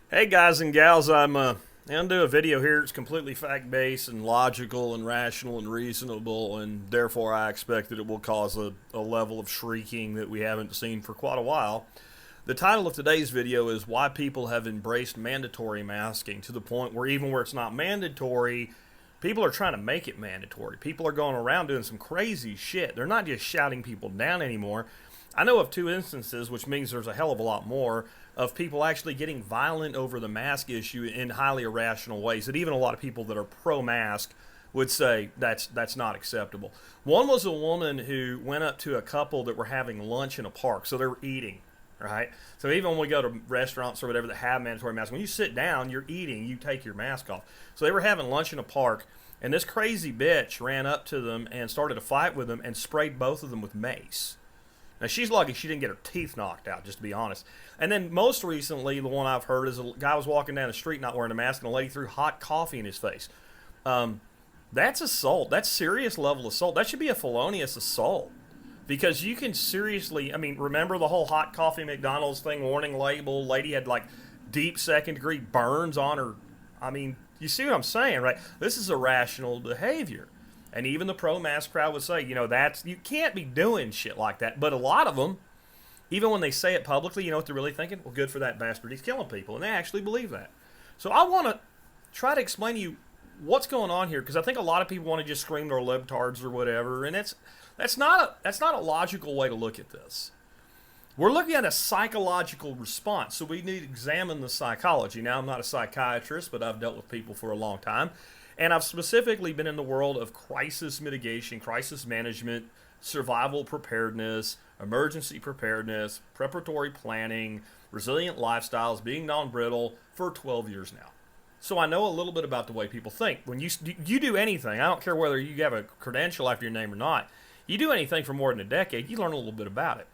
Hey guys and gals, I'm gonna do a video here. It's completely fact-based and logical and rational and reasonable, and therefore I expect that it will cause a level of shrieking that we haven't seen for quite a while. The title of today's video is Why People Have Embraced Mandatory Masking to the point where even where it's not mandatory, people are trying to make it mandatory. People are going around doing some crazy shit. They're not just shouting people down anymore. I know of two instances, which means there's a hell of a lot more, of people actually getting violent over the mask issue in highly irrational ways that even a lot of people that are pro-mask would say that's not acceptable. One was a woman who went up to a couple that were having lunch in a park, so they were eating, right? So even when we go to restaurants or whatever that have mandatory masks, when you sit down, you're eating, you take your mask off. So they were having lunch in a park, and this crazy bitch ran up to them and started a fight with them and sprayed both of them with mace. Now, she's lucky she didn't get her teeth knocked out, just to be honest. And then most recently, the one I've heard is a guy was walking down the street not wearing a mask, and a lady threw hot coffee in his face. That's assault. That's serious level assault. That should be a felonious assault. Because you can seriously, I mean, remember the whole hot coffee McDonald's thing, warning label, lady had like deep second degree burns on her. I mean, you see what I'm saying, right? This is irrational behavior. And even the pro-mask crowd would say, you can't be doing shit like that. But a lot of them, even when they say it publicly, you know what they're really thinking? Well, good for that bastard. He's killing people. And they actually believe that. So I want to try to explain to you what's going on here, because I think a lot of people want to just scream their libtards or whatever. And that's not a logical way to look at this. We're looking at a psychological response, so we need to examine the psychology. Now, I'm not a psychiatrist, but I've dealt with people for a long time. And I've specifically been in the world of crisis mitigation, crisis management, survival preparedness, emergency preparedness, preparatory planning, resilient lifestyles, being non-brittle for 12 years now. So I know a little bit about the way people think. When you do anything, I don't care whether you have a credential after your name or not, you do anything for more than a decade, you learn a little bit about it.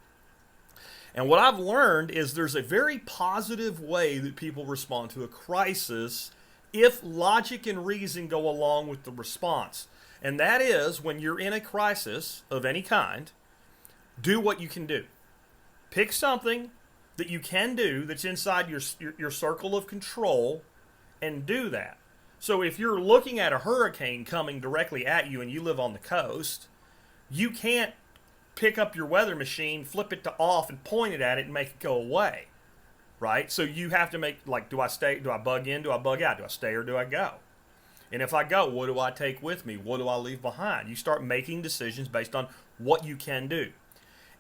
And what I've learned is there's a very positive way that people respond to a crisis if logic and reason go along with the response. And that is, when you're in a crisis of any kind, do what you can do. Pick something that you can do that's inside your circle of control and do that. So if you're looking at a hurricane coming directly at you and you live on the coast, you can't pick up your weather machine, flip it to off, and point it at it and make it go away. Right? So you have to make, like, do I stay, do I bug in, do I bug out, do I stay or do I go? And if I go, what do I take with me? What do I leave behind? You start making decisions based on what you can do.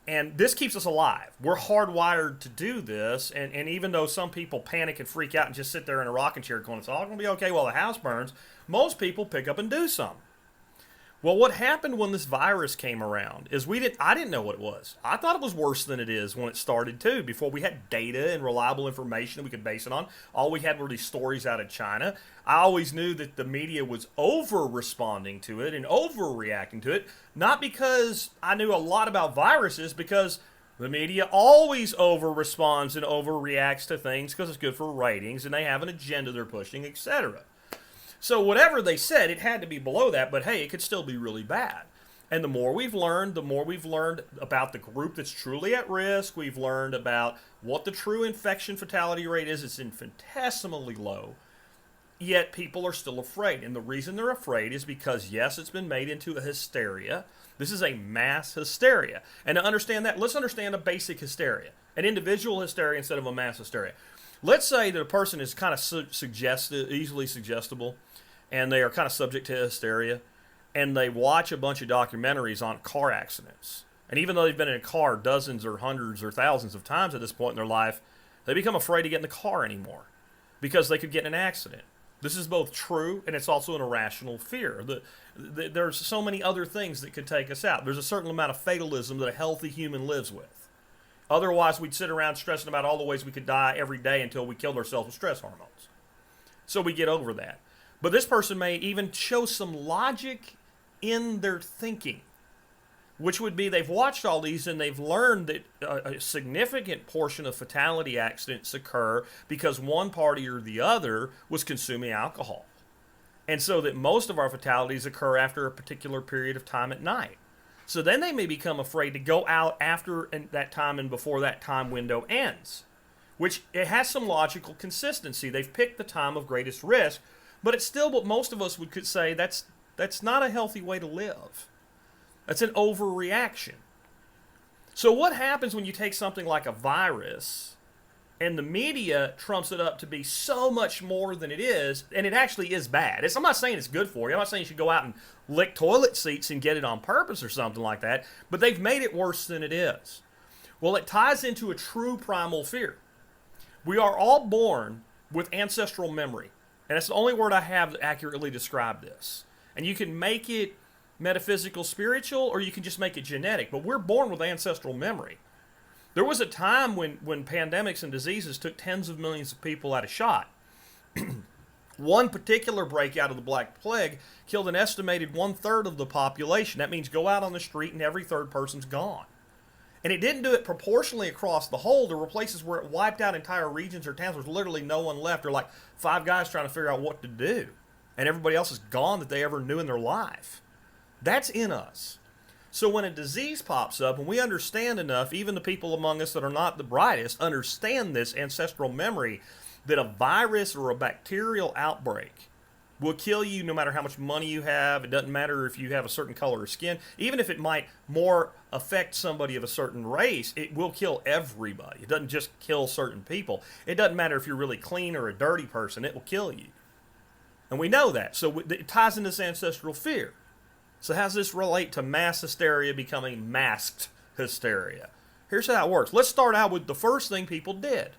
And this keeps us alive. We're hardwired to do this, and even though some people panic and freak out and just sit there in a rocking chair going, it's all going to be okay while the house burns, most people pick up and do something. Well, what happened when this virus came around is I didn't know what it was. I thought it was worse than it is when it started too, before we had data and reliable information that we could base it on. All we had were these stories out of China. I always knew that the media was over-responding to it and overreacting to it, not because I knew a lot about viruses, because the media always over-responds and overreacts to things because it's good for ratings and they have an agenda they're pushing, etc. So whatever they said, it had to be below that, but hey, it could still be really bad. And the more we've learned about the group that's truly at risk. We've learned about what the true infection fatality rate is. It's infinitesimally low, yet people are still afraid. And the reason they're afraid is because, yes, it's been made into a hysteria. This is a mass hysteria. And to understand that, let's understand a basic hysteria, an individual hysteria instead of a mass hysteria. Let's say that a person is kind of easily suggestible, and they are kind of subject to hysteria, and they watch a bunch of documentaries on car accidents. And even though they've been in a car dozens or hundreds or thousands of times at this point in their life, they become afraid to get in the car anymore because they could get in an accident. This is both true, and it's also an irrational fear. There's so many other things that could take us out. There's a certain amount of fatalism that a healthy human lives with. Otherwise, we'd sit around stressing about all the ways we could die every day until we killed ourselves with stress hormones. So we get over that. But this person may even show some logic in their thinking, which would be they've watched all these and they've learned that a significant portion of fatality accidents occur because one party or the other was consuming alcohol. And so that most of our fatalities occur after a particular period of time at night. So then they may become afraid to go out after that time and before that time window ends, which it has some logical consistency. They've picked the time of greatest risk, but it's still what most of us could say that's not a healthy way to live. That's an overreaction. So what happens when you take something like a virus and the media trumps it up to be so much more than it is, and it actually is bad? I'm not saying it's good for you. I'm not saying you should go out and lick toilet seats and get it on purpose or something like that, but they've made it worse than it is. Well, it ties into a true primal fear. We are all born with ancestral memory, and that's the only word I have to accurately describe this. And you can make it metaphysical, spiritual, or you can just make it genetic, but we're born with ancestral memory. There was a time when pandemics and diseases took tens of millions of people at a shot. One particular breakout of the Black Plague killed an estimated 1/3 of the population. That means go out on the street and every third person's gone. And it didn't do it proportionally across the whole. There were places where it wiped out entire regions or towns. There was literally no one left. There were like 5 guys trying to figure out what to do. And everybody else is gone that they ever knew in their life. That's in us. So when a disease pops up, and we understand enough, even the people among us that are not the brightest, understand this ancestral memory that a virus or a bacterial outbreak will kill you no matter how much money you have. It doesn't matter if you have a certain color of skin. Even if it might more affect somebody of a certain race, it will kill everybody. It doesn't just kill certain people. It doesn't matter if you're really clean or a dirty person. It will kill you. And we know that. So it ties into this ancestral fear. So how does this relate to mass hysteria becoming masked hysteria? Here's how it works. Let's start out with the first thing people did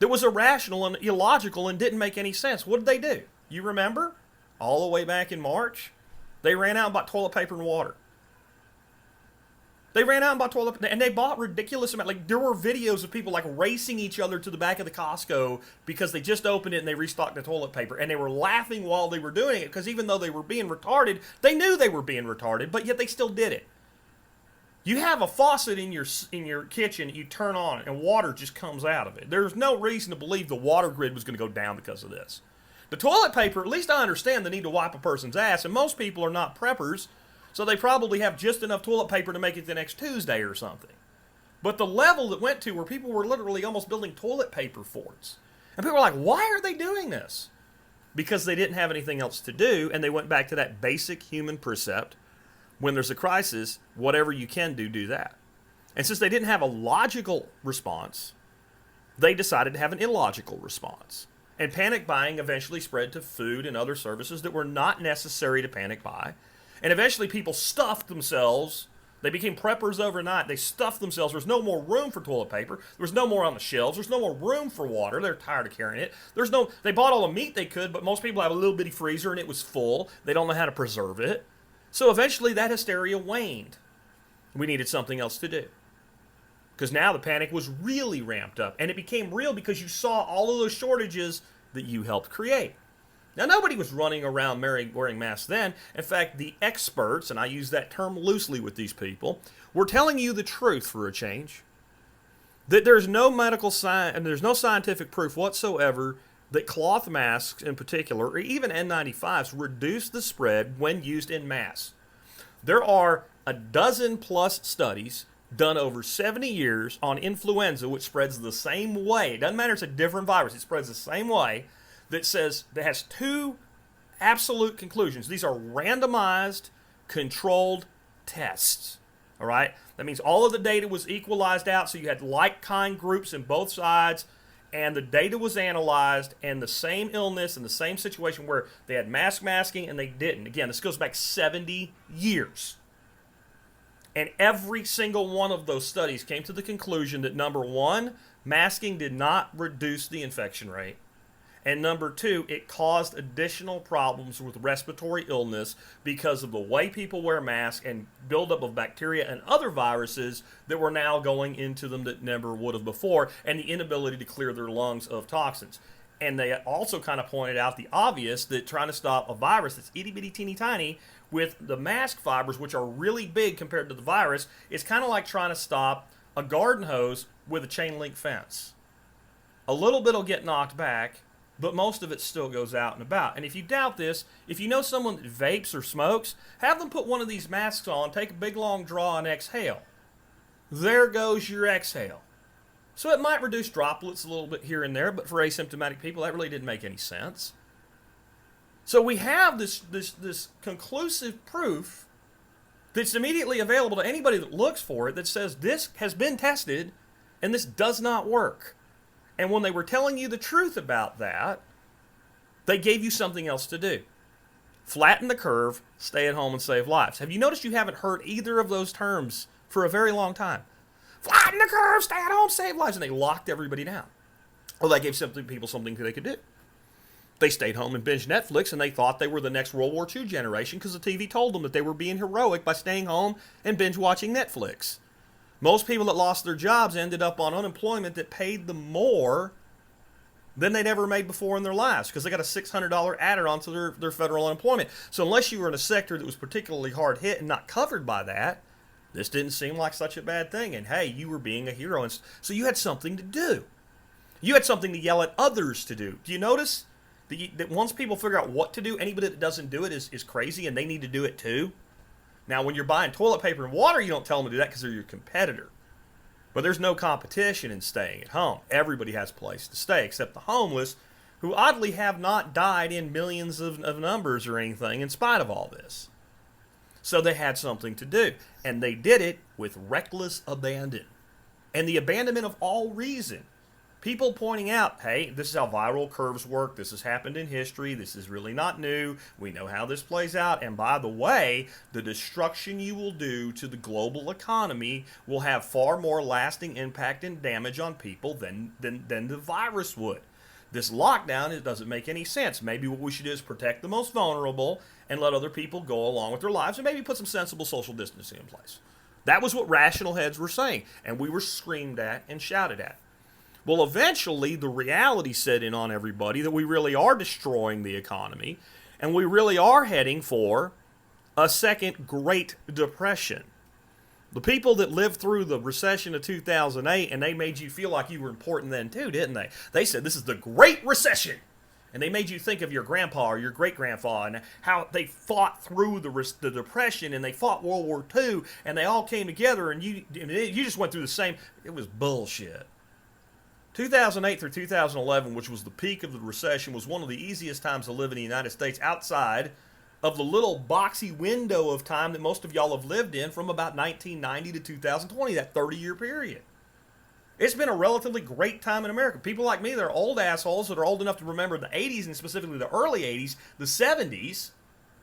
that was irrational and illogical and didn't make any sense. What did they do? You remember? All the way back in March, they ran out and bought toilet paper and water. They ran out and bought toilet paper, and they bought ridiculous amount. Like, there were videos of people like racing each other to the back of the Costco because they just opened it and they restocked the toilet paper, and they were laughing while they were doing it because even though they were being retarded, they knew they were being retarded, but yet they still did it. You have a faucet in your kitchen that you turn on and water just comes out of it. There's no reason to believe the water grid was going to go down because of this. The toilet paper, at least I understand the need to wipe a person's ass, and most people are not preppers, so they probably have just enough toilet paper to make it the next Tuesday or something. But the level that went to where people were literally almost building toilet paper forts. And people were like, why are they doing this? Because they didn't have anything else to do, and they went back to that basic human precept. When there's a crisis, whatever you can do, do that. And since they didn't have a logical response, they decided to have an illogical response. And panic buying eventually spread to food and other services that were not necessary to panic buy. And eventually people stuffed themselves. They became preppers overnight. They stuffed themselves. There's no more room for toilet paper. There's no more on the shelves. There's no more room for water. They're tired of carrying it. They bought all the meat they could, but most people have a little bitty freezer and it was full. They don't know how to preserve it. So eventually that hysteria waned. We needed something else to do. Because now the panic was really ramped up. And it became real because you saw all of those shortages that you helped create. Now, nobody was running around wearing masks then. In fact, the experts, and I use that term loosely with these people, were telling you the truth for a change. That there's no medical science, and there's no scientific proof whatsoever that cloth masks in particular, or even N95s, reduce the spread when used in mass. There are a dozen plus studies done over 70 years on influenza, which spreads the same way. It doesn't matter, it's a different virus. It spreads the same way. That has 2 absolute conclusions. These are randomized, controlled tests. All right? That means all of the data was equalized out, so you had like-kind groups in both sides, and the data was analyzed, and the same illness and the same situation where they had masking and they didn't. Again, this goes back 70 years. And every single one of those studies came to the conclusion that, number 1, masking did not reduce the infection rate. And number 2, it caused additional problems with respiratory illness because of the way people wear masks and buildup of bacteria and other viruses that were now going into them that never would have before, and the inability to clear their lungs of toxins. And they also kind of pointed out the obvious that trying to stop a virus that's itty bitty teeny tiny with the mask fibers, which are really big compared to the virus, is kind of like trying to stop a garden hose with a chain link fence. A little bit will get knocked back, but most of it still goes out and about. And if you doubt this, if you know someone that vapes or smokes, have them put one of these masks on, take a big long draw and exhale. There goes your exhale. So it might reduce droplets a little bit here and there, but for asymptomatic people, that really didn't make any sense. So we have this conclusive proof that's immediately available to anybody that looks for it that says this has been tested and this does not work. And when they were telling you the truth about that, they gave you something else to do. Flatten the curve, stay at home and save lives. Have you noticed you haven't heard either of those terms for a very long time? Flatten the curve, stay at home, save lives. And they locked everybody down. Well, that gave people something they could do. They stayed home and binged Netflix, and they thought they were the next World War II generation because the TV told them that they were being heroic by staying home and binge watching Netflix. Most people that lost their jobs ended up on unemployment that paid them more than they'd ever made before in their lives because they got a $600 adder onto their federal unemployment. So unless you were in a sector that was particularly hard hit and not covered by that, this didn't seem like such a bad thing. And hey, you were being a hero. And so you had something to do. You had something to yell at others to do. Do you notice that once people figure out what to do, anybody that doesn't do it is crazy and they need to do it too? Now, when you're buying toilet paper and water, you don't tell them to do that because they're your competitor. But there's no competition in staying at home. Everybody has a place to stay, except the homeless, who oddly have not died in millions of numbers or anything in spite of all this. So they had something to do. And they did it with reckless abandon. And the abandonment of all reason. People pointing out, hey, this is how viral curves work. This has happened in history. This is really not new. We know how this plays out. And by the way, the destruction you will do to the global economy will have far more lasting impact and damage on people than the virus would. This lockdown, it doesn't make any sense. Maybe what we should do is protect the most vulnerable and let other people go along with their lives and maybe put some sensible social distancing in place. That was what rational heads were saying. And we were screamed at and shouted at. Well, eventually, the reality set in on everybody that we really are destroying the economy, and we really are heading for a second Great Depression. The people that lived through the recession of 2008, and they made you feel like you were important then too, didn't they? They said, this is the Great Recession. And they made you think of your grandpa or your great-grandpa and how they fought through the Depression, and they fought World War II, and they all came together, and you just went through the same. It was bullshit. 2008 through 2011, which was the peak of the recession, was one of the easiest times to live in the United States outside of the little boxy window of time that most of y'all have lived in from about 1990 to 2020, that 30-year period. It's been a relatively great time in America. People like me, they're old assholes that are old enough to remember the 80s and specifically the early 80s, the 70s.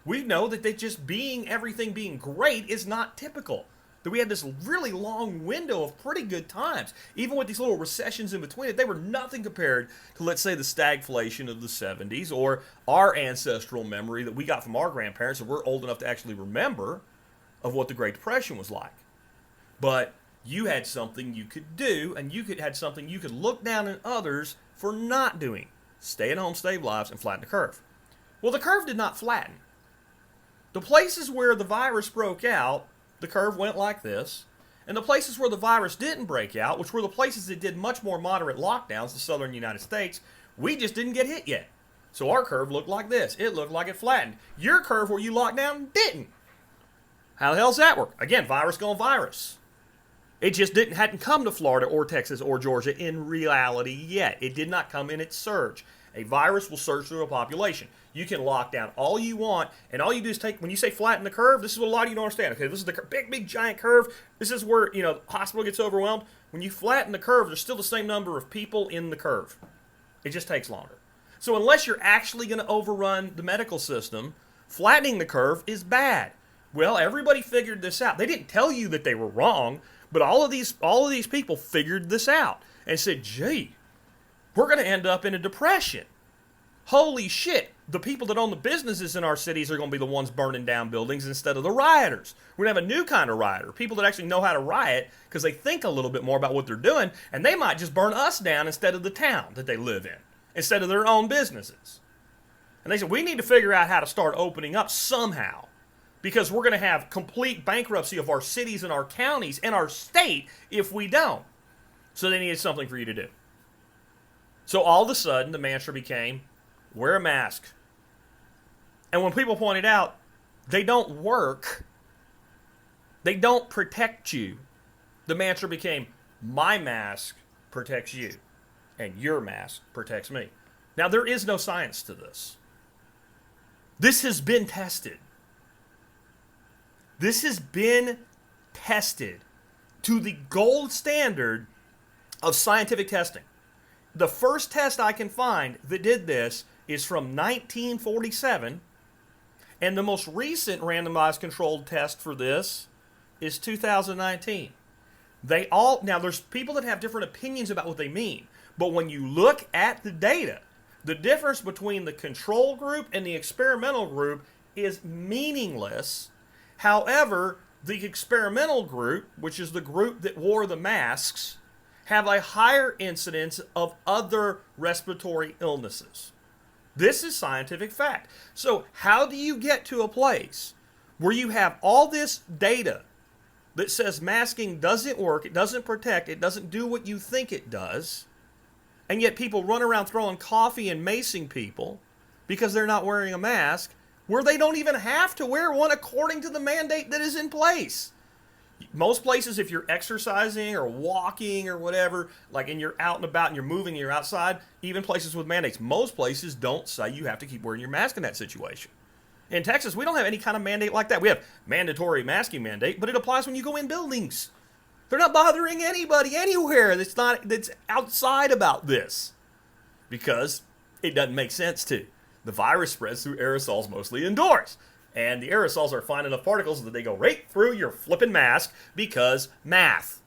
We know that everything being great is not typical. That we had this really long window of pretty good times. Even with these little recessions in between it, they were nothing compared to, let's say, the stagflation of the 70s or our ancestral memory that we got from our grandparents and we're old enough to actually remember of what the Great Depression was like. But you had something you could do, and had something you could look down on others for not doing. Stay at home, save lives, and flatten the curve. Well, the curve did not flatten. The places where the virus broke out, the curve went like this. And the places where the virus didn't break out, which were the places that did much more moderate lockdowns, the southern United States, we just didn't get hit yet. So our curve looked like this. It looked like it flattened. Your curve where you locked down didn't. How the hell does that work? Again, virus going virus. It just hadn't come to Florida or Texas or Georgia in reality yet. It did not come in its surge. A virus will surge through a population. You can lock down all you want, and all you do is when you say flatten the curve, this is what a lot of you don't understand. Okay, this is the big, giant curve. This is where, the hospital gets overwhelmed. When you flatten the curve, there's still the same number of people in the curve. It just takes longer. So unless you're actually going to overrun the medical system, flattening the curve is bad. Well, everybody figured this out. They didn't tell you that they were wrong, but all of these people figured this out and said, gee, we're going to end up in a depression. Holy shit, the people that own the businesses in our cities are going to be the ones burning down buildings instead of the rioters. We're going to have a new kind of rioter, people that actually know how to riot because they think a little bit more about what they're doing, and they might just burn us down instead of the town that they live in, instead of their own businesses. And they said, we need to figure out how to start opening up somehow, because we're going to have complete bankruptcy of our cities and our counties and our state if we don't. So they needed something for you to do. So all of a sudden, the mantra became, wear a mask. And when people pointed out, they don't work, they don't protect you, the mantra became, my mask protects you, and your mask protects me. Now, there is no science to this. This has been tested. This has been tested to the gold standard of scientific testing. The first test I can find that did this is from 1947, and the most recent randomized controlled test for this is 2019. Now there's people that have different opinions about what they mean, but when you look at the data, the difference between the control group and the experimental group is meaningless. However, the experimental group, which is the group that wore the masks, have a higher incidence of other respiratory illnesses. This is scientific fact. So how do you get to a place where you have all this data that says masking doesn't work, it doesn't protect, it doesn't do what you think it does, and yet people run around throwing coffee and macing people because they're not wearing a mask, where they don't even have to wear one according to the mandate that is in place? Most places, if you're exercising or walking or whatever, like and you're out and about and you're moving and you're outside, even places with mandates, most places don't say you have to keep wearing your mask in that situation. In Texas, we don't have any kind of mandate like that. We have mandatory masking mandate, but it applies when you go in buildings. They're not bothering anybody anywhere that's outside about this, because it doesn't make sense to. The virus spreads through aerosols, mostly indoors. And the aerosols are fine enough particles that they go right through your flipping mask because math.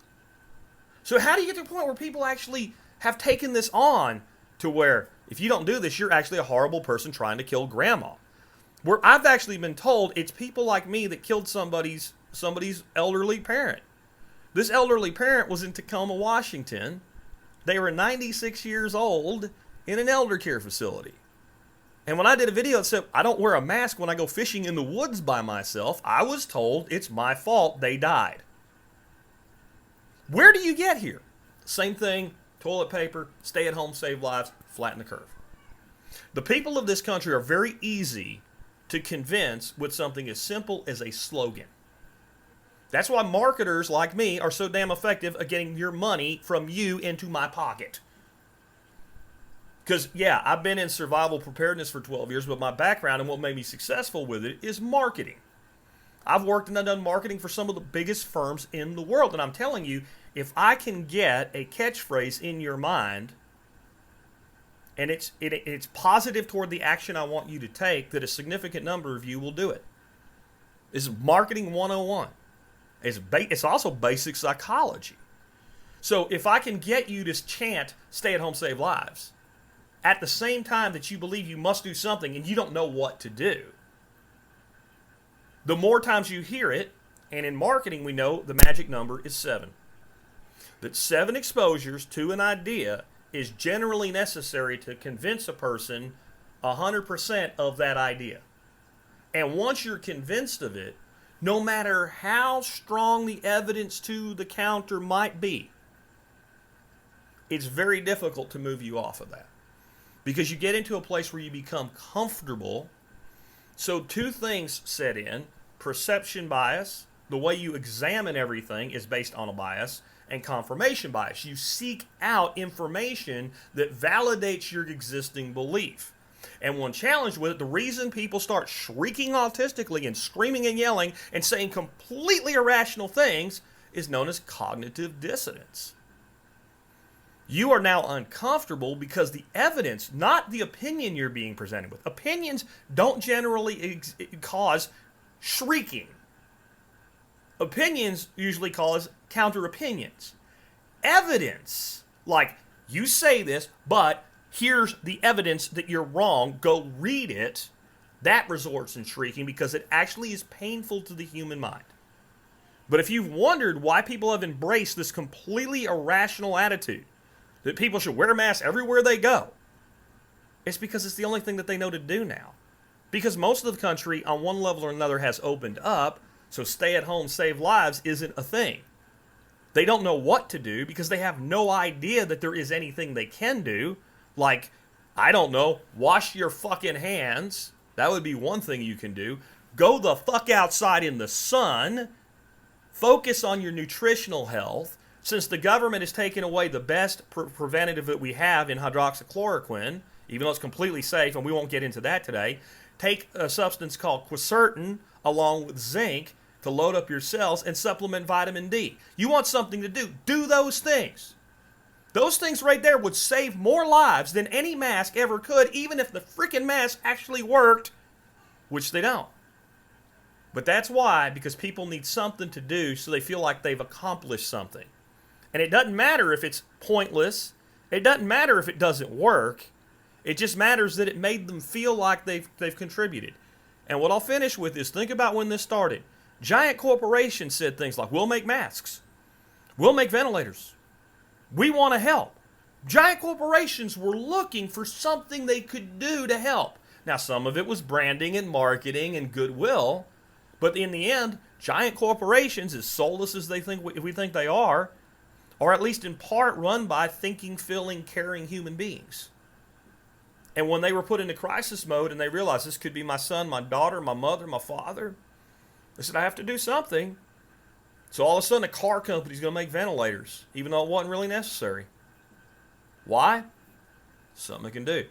So how do you get to a point where people actually have taken this on to where if you don't do this, you're actually a horrible person trying to kill grandma? Where I've actually been told it's people like me that killed somebody's elderly parent. This elderly parent was in Tacoma, Washington. They were 96 years old in an elder care facility. And when I did a video that said, I don't wear a mask when I go fishing in the woods by myself, I was told it's my fault they died. Where do you get here? Same thing, toilet paper, stay at home, save lives, flatten the curve. The people of this country are very easy to convince with something as simple as a slogan. That's why marketers like me are so damn effective at getting your money from you into my pocket. Because, yeah, I've been in survival preparedness for 12 years, but my background and what made me successful with it is marketing. I've worked and I've done marketing for some of the biggest firms in the world. And I'm telling you, if I can get a catchphrase in your mind, and it's positive toward the action I want you to take, that a significant number of you will do it. This is marketing 101. It's also basic psychology. So if I can get you to chant, stay at home, save lives, at the same time that you believe you must do something and you don't know what to do, the more times you hear it, and in marketing we know the magic number is 7. That 7 exposures to an idea is generally necessary to convince a person 100% of that idea. And once you're convinced of it, no matter how strong the evidence to the counter might be, it's very difficult to move you off of that. Because you get into a place where you become comfortable. So 2 things set in. Perception bias, the way you examine everything is based on a bias, and confirmation bias. You seek out information that validates your existing belief. And when challenged with it, the reason people start shrieking autistically and screaming and yelling and saying completely irrational things is known as cognitive dissonance. You are now uncomfortable because the evidence, not the opinion you're being presented with. Opinions don't generally cause shrieking. Opinions usually cause counter-opinions. Evidence, like you say this, but here's the evidence that you're wrong, go read it, that resorts in shrieking because it actually is painful to the human mind. But if you've wondered why people have embraced this completely irrational attitude, that people should wear masks everywhere they go, it's because it's the only thing that they know to do now. Because most of the country, on one level or another, has opened up, so stay at home, save lives isn't a thing. They don't know what to do because they have no idea that there is anything they can do. Like, I don't know, wash your fucking hands. That would be one thing you can do. Go the fuck outside in the sun. Focus on your nutritional health. Since the government has taken away the best preventative that we have in hydroxychloroquine, even though it's completely safe, and we won't get into that today, take a substance called quercetin along with zinc to load up your cells and supplement vitamin D. You want something to do those things. Those things right there would save more lives than any mask ever could, even if the freaking mask actually worked, which they don't. But that's why, because people need something to do so they feel like they've accomplished something. And it doesn't matter if it's pointless. It doesn't matter if it doesn't work. It just matters that it made them feel like they've contributed. And what I'll finish with is, think about when this started. Giant corporations said things like, we'll make masks. We'll make ventilators. We want to help. Giant corporations were looking for something they could do to help. Now, some of it was branding and marketing and goodwill. But in the end, giant corporations, as soulless as we think they are at least in part run by thinking, feeling, caring human beings. And when they were put into crisis mode and they realized this could be my son, my daughter, my mother, my father, they said, I have to do something. So all of a sudden a car company's going to make ventilators, even though it wasn't really necessary. Why? Something it can do.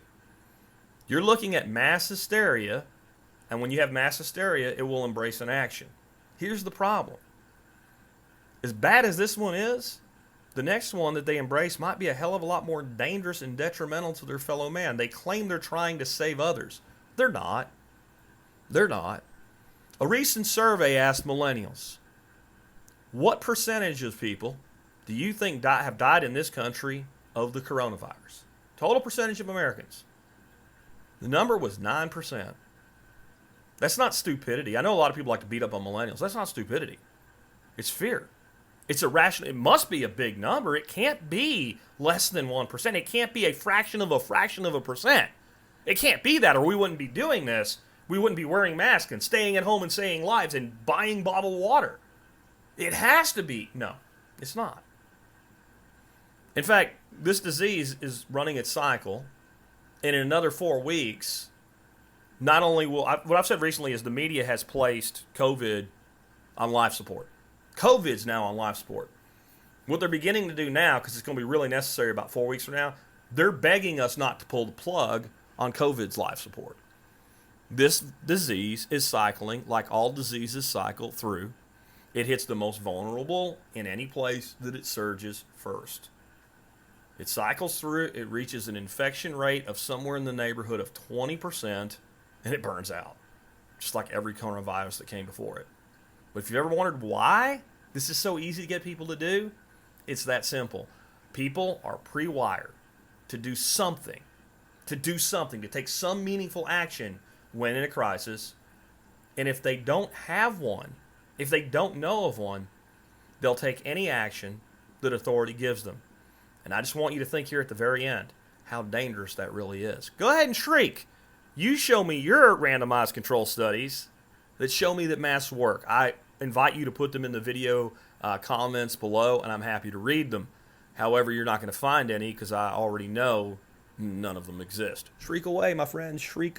You're looking at mass hysteria, and when you have mass hysteria, it will embrace an action. Here's the problem. As bad as this one is, the next one that they embrace might be a hell of a lot more dangerous and detrimental to their fellow man. They claim they're trying to save others. They're not. They're not. A recent survey asked millennials, what percentage of people do you think have died in this country of the coronavirus? Total percentage of Americans. The number was 9%. That's not stupidity. I know a lot of people like to beat up on millennials. That's not stupidity. It's fear. It's irrational. It must be a big number. It can't be less than 1%. It can't be a fraction of a percent. It can't be that, or we wouldn't be doing this. We wouldn't be wearing masks and staying at home and saving lives and buying bottled water. It has to be. No, it's not. In fact, this disease is running its cycle, and in another 4 weeks, not only will... what I've said recently is the media has placed COVID on life support. COVID's now on life support. What they're beginning to do now, because it's going to be really necessary about 4 weeks from now, they're begging us not to pull the plug on COVID's life support. This disease is cycling like all diseases cycle through. It hits the most vulnerable in any place that it surges first. It cycles through, it reaches an infection rate of somewhere in the neighborhood of 20%, and it burns out, just like every coronavirus that came before it. But if you've ever wondered why this is so easy to get people to do, it's that simple. People are pre-wired to do something, to take some meaningful action when in a crisis. And if they don't have one, if they don't know of one, they'll take any action that authority gives them. And I just want you to think here at the very end how dangerous that really is. Go ahead and shriek. You show me your randomized control studies that show me that masks work. I invite you to put them in the video comments below, and I'm happy to read them. However, you're not going to find any because I already know none of them exist. Shriek away, my friends. Shriek